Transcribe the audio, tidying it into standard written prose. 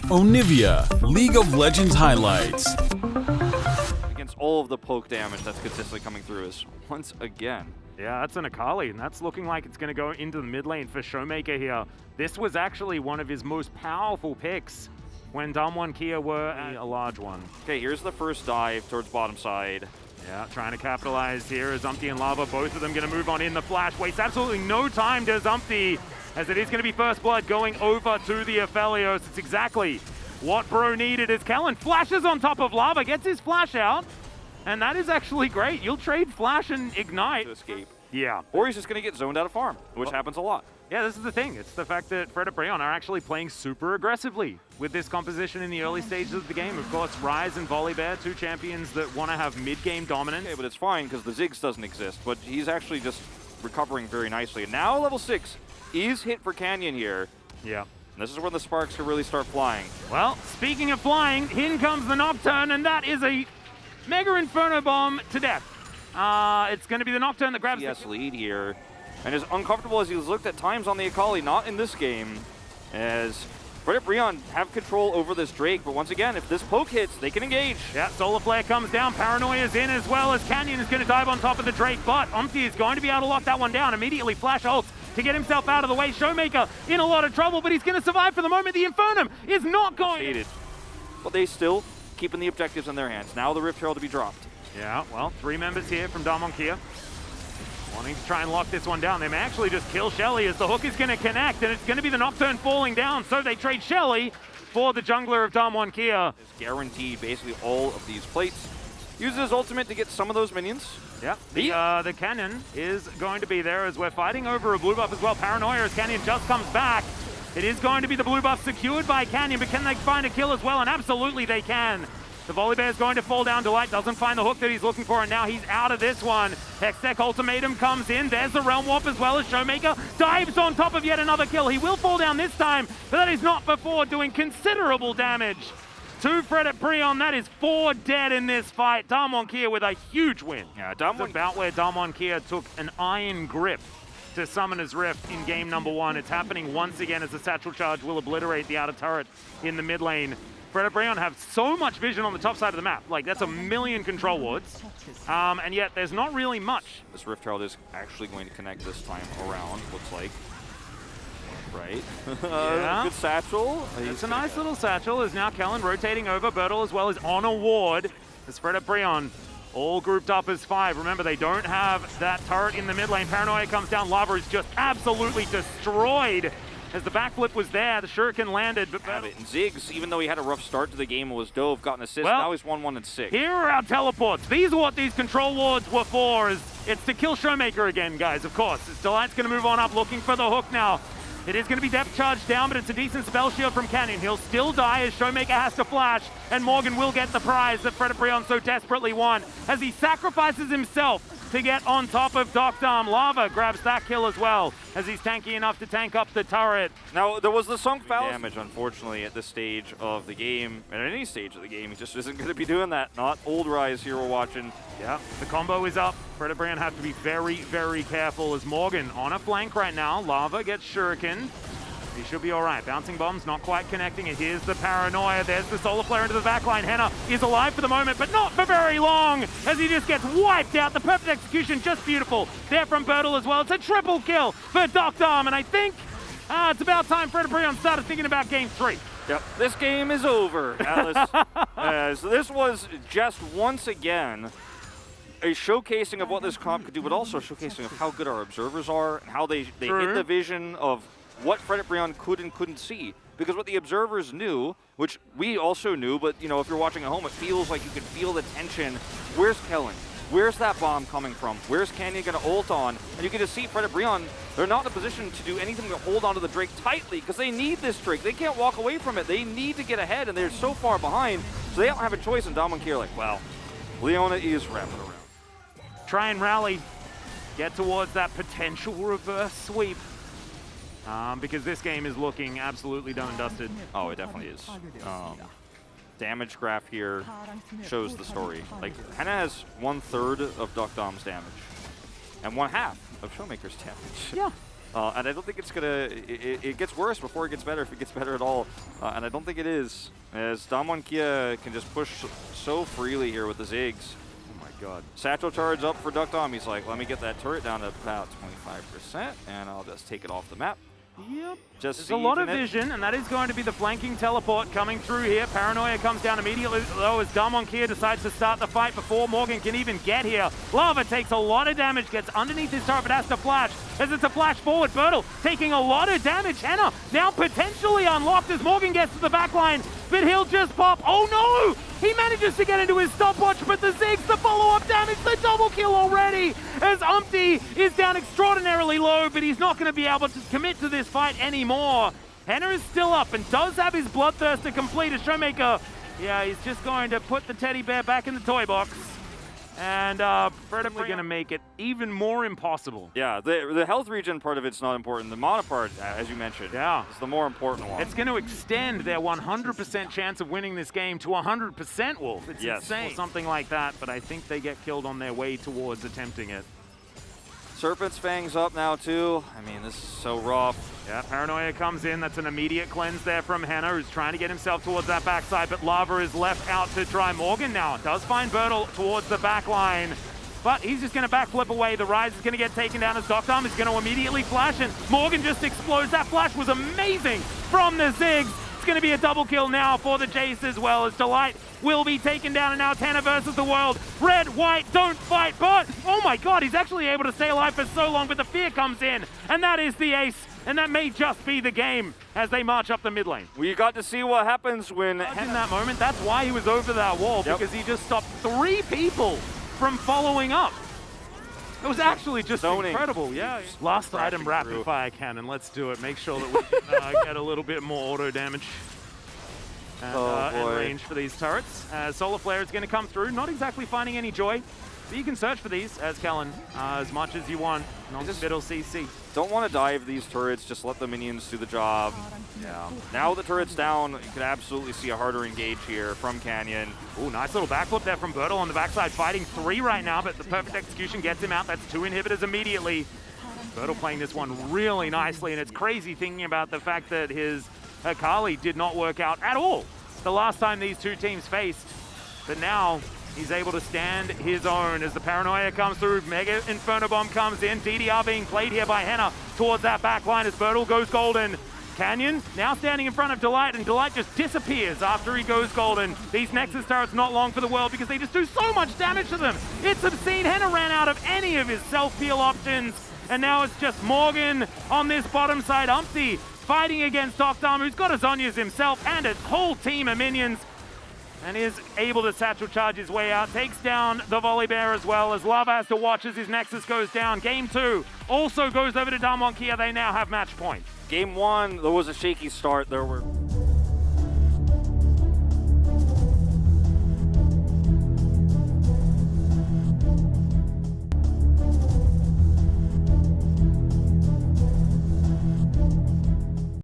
Onivia, League of Legends highlights. Against all of the poke damage that's consistently coming through is once again. Yeah, that's an Akali, and that's looking like it's going to go into the mid lane for Showmaker here. This was actually one of his most powerful picks when Damwon Kia were a large one. Okay, here's the first dive towards bottom side. Yeah, trying to capitalize here as Umpty and Lava, both of them going to move on in. The flash wastes absolutely no time, does Umpty, as it is going to be first blood going over to the Aphelios. It's exactly what Bro needed as Kellen flashes on top of Lava, gets his flash out, and that is actually great. You'll trade flash and ignite. To escape. Yeah. Or he's just going to get zoned out of farm, which happens a lot. Yeah, this is the thing. It's the fact that Fredit BRION are actually playing super aggressively with this composition in the early stages of the game. Of course, Ryze and Volibear, two champions that want to have mid-game dominance. Okay, but it's fine because the Ziggs doesn't exist, but he's actually just recovering very nicely. And now level 6 is hit for Canyon here. Yeah. And this is where the sparks can really start flying. Well, speaking of flying, in comes the Nocturne, and that is a Mega Inferno Bomb to death. It's going to be the Nocturne that grabs the lead here. And as uncomfortable as he's looked at times on the Akali, not in this game, as Fredit BRION have control over this Drake, but once again, if this poke hits, they can engage. Yeah, Solar Flare comes down, Paranoia's in as well as Canyon is going to dive on top of the Drake, but Umpty is going to be able to lock that one down. Immediately flash ults to get himself out of the way. Showmaker in a lot of trouble, but he's going to survive for the moment. The Infernum is not going to... But they still keeping the objectives in their hands. Now the Rift Herald to be dropped. Yeah, well, 3 members here from Damwon Kia. Wanting to try and lock this one down. They may actually just kill Shelly as the hook is going to connect, and it's going to be the Nocturne falling down, so they trade Shelly for the jungler of Damwon Kia. It's guaranteed basically all of these plates. Uses his ultimate to get some of those minions. Yeah, the cannon is going to be there as we're fighting over a blue buff as well. Paranoia as Canyon just comes back. It is going to be the blue buff secured by Canyon, but can they find a kill as well? And absolutely they can. The Volibear is going to fall down. Delight doesn't find the hook that he's looking for, and now he's out of this one. Hextech Ultimatum comes in. There's the Realm Warp as well as Showmaker dives on top of yet another kill. He will fall down this time, but that is not before doing considerable damage to Fredit BRION. That is 4 dead in this fight. Damwon Kia with a huge win. Yeah, it's about where Damwon Kia took an iron grip to Summoner's Rift in game number 1. It's happening once again as the Satchel Charge will obliterate the outer turret in the mid lane. Fredit BRION have so much vision on the top side of the map. Like, that's a million control wards. And yet, there's not really much. This Rift Herald is actually going to connect this time around, looks like. Right. Yeah. Good satchel. It's a nice little satchel. Is now Kellen rotating over. Bertle as well as on a ward. As Fredit BRION all grouped up as 5. Remember, they don't have that turret in the mid lane. Paranoia comes down. Lava is just absolutely destroyed. As the backflip was there, the shuriken landed. But and Ziggs, even though he had a rough start to the game, was dove, got an assist. Well, now he's 1-1 and 6. Here are our teleports. These are what these control wards were for. It's to kill Showmaker again, guys, of course. Delight's going to move on up, looking for the hook now. It is going to be depth charge down, but it's a decent spell shield from Canyon. He'll still die as Showmaker has to flash, and Morgan will get the prize that Fredit BRION so desperately won as he sacrifices himself to get on top of Doctarm. Lava grabs that kill as well as he's tanky enough to tank up the turret. Now, there was the sunk foul damage, unfortunately, at this stage of the game. And at any stage of the game, he just isn't going to be doing that. Not old Ryze here we're watching. Yeah, the combo is up. Fredit BRION have to be very, very careful as Morgan on a flank right now. Lava gets shuriken. He should be all right. Bouncing bombs, not quite connecting. And here's the Paranoia. There's the Solar Flare into the backline. Henna is alive for the moment, but not for very long, as he just gets wiped out. The perfect execution, just beautiful. There from Bertle as well. It's a triple kill for Doctarm, and I think it's about time Fredit BRION started thinking about game 3. Yep, this game is over, Atlas. So this was just once again a showcasing of what this comp could do, but also showcasing of how good our observers are and how they hit the vision of what Fredit BRION could and couldn't see. Because what the observers knew, which we also knew, but you know, if you're watching at home, it feels like you can feel the tension. Where's Kellen? Where's that bomb coming from? Where's Canyon gonna ult on? And you can just see Fredit BRION, they're not in a position to do anything but hold onto the Drake tightly because they need this Drake. They can't walk away from it. They need to get ahead, and they're so far behind, so they don't have a choice. And Damwon Kia are like, well, Leona is wrapping around. Try and rally, get towards that potential reverse sweep. Because this game is looking absolutely done and dusted. Oh, it definitely is. Damage graph here shows the story. Like, Henna has 1/3 of Doctarm's damage and 1/2 of Showmaker's damage. Yeah. And I don't think it's gonna, it gets worse before it gets better, if it gets better at all. And I don't think it is, as Kia can just push so freely here with the Ziggs. Oh my god. Satchel charge up for Duckdom. He's like, let me get that turret down to about 25%, and I'll just take it off the map. Yep. Just There's a lot of vision, and that is going to be the flanking teleport coming through here. Paranoia comes down immediately, though, as Kia decides to start the fight before Morgan can even get here. Lava takes a lot of damage, gets underneath his turret, but has to flash, as it's a flash forward. Bertle taking a lot of damage. Henna now potentially unlocked as Morgan gets to the back line, but he'll just pop. Oh no! He manages to get into his stopwatch, but the Ziggs, the follow-up damage, the double kill already, as Umpty is down extraordinarily low, but he's not going to be able to commit to this fight anymore. Henna is still up and does have his Bloodthirst to complete. As Showmaker, yeah, he's just going to put the teddy bear back in the toy box. And Fredit going to make it even more impossible. Yeah, the health regen part of it's not important. The mana part, as you mentioned, is the more important one. It's going to extend their 100% chance of winning this game to 100%, Wolf. It's insane. Or something like that, but I think they get killed on their way towards attempting it. Serpent's Fang's up now, too. I mean, this is so rough. Yeah, Paranoia comes in. That's an immediate cleanse there from Henna, who's trying to get himself towards that backside, but Lava is left out to try. Morgan now does find Bertle towards the back line, but he's just going to backflip away. The Rise is going to get taken down as Duckdom is going to immediately flash, and Morgan just explodes. That flash was amazing from the Ziggs. It's going to be a double kill now for the Jace as well, as Delight will be taken down, and now Tanner versus the world. Red, white, don't fight, but oh my god, he's actually able to stay alive for so long, but the fear comes in, and that is the ace, and that may just be the game as they march up the mid lane. We got to see what happens when... In that moment, that's why he was over that wall, because he just stopped 3 people from following up. It was actually just incredible, yeah. Last item, rapid fire cannon. Let's do it. Make sure that we can get a little bit more auto damage and range for these turrets. Solar Flare is going to come through, not exactly finding any joy. But you can search for these, as Kellen, as much as you want. Non-middle CC. Don't want to dive these turrets, just let the minions do the job. Yeah. Now the turret's down, you could absolutely see a harder engage here from Canyon. Ooh, nice little backflip there from Bertle on the backside, fighting 3 right now, but the perfect execution gets him out. That's 2 inhibitors immediately. Bertle playing this one really nicely, and it's crazy thinking about the fact that his Akali did not work out at all the last time these 2 teams faced. But now he's able to stand his own as the Paranoia comes through. Mega Inferno Bomb comes in. DDR being played here by Henna towards that back line as Bertle goes golden. Canyon now standing in front of Delight, and Delight just disappears after he goes golden. These Nexus turrets not long for the world because they just do so much damage to them. It's obscene. Henna ran out of any of his self-heal options, and now it's just Morgan on this bottom side. Umpty fighting against Duckdom, who's got his Zhonya's himself and a whole team of minions, and is able to satchel charge his way out. Takes down the Volley Bear as well, as Lava has to watch as his Nexus goes down. Game 2 also goes over to Kia. They now have match point. Game 1, there was a shaky start. There were